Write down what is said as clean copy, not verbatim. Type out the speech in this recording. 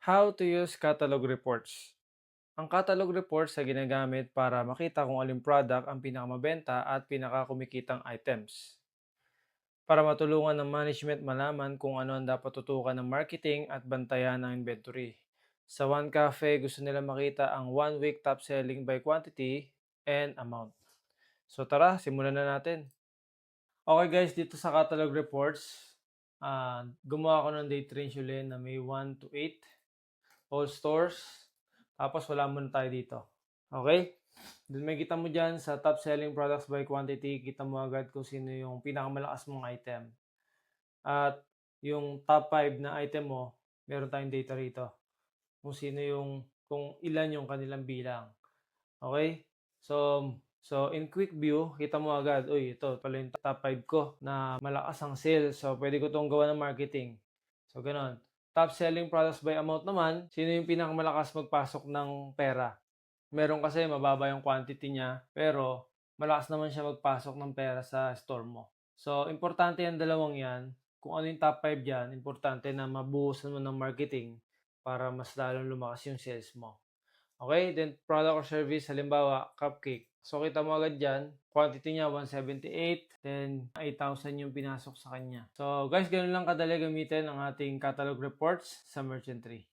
How to use catalog reports. Ang catalog reports ay ginagamit para makita kung aling product ang pinakamabenta at pinakakumikitang items. Para matulungan ng management malaman kung ano ang dapat tutukan ng marketing at bantayan ng inventory. Sa One Cafe, gusto nila makita ang 1 week top selling by quantity and amount. So tara, simulan na natin. Okay guys, dito sa catalog reports, gumawa ako ng date range ulit na may 1 to 8 all stores. Tapos wala muna tayo dito. Okay? Then may kita mo dyan sa top selling products by quantity, kita mo agad kung sino yung pinakamalakas mong item. At yung top 5 na item mo, meron tayong data rito. Kung ilan yung kanilang bilang. Okay? So in quick view, kita mo agad, uy, ito pala yung top 5 ko na malakas ang sales. So pwede ko itong gawa ng marketing. So ganon. Top selling products by amount naman, sino yung pinakamalakas magpasok ng pera? Meron kasi mababa yung quantity niya, pero malakas naman siya magpasok ng pera sa store mo. So, importante yung dalawang yan. Kung ano yung top 5 dyan, importante na mabuhusan mo ng marketing para mas lalong lumakas yung sales mo. Okay, then product or service, halimbawa, cupcake. So, kita mo agad dyan, quantity niya 178, then 8,000 yung pinasok sa kanya. So, guys, ganun lang kadali gamitin ang ating catalog reports sa Merchantry.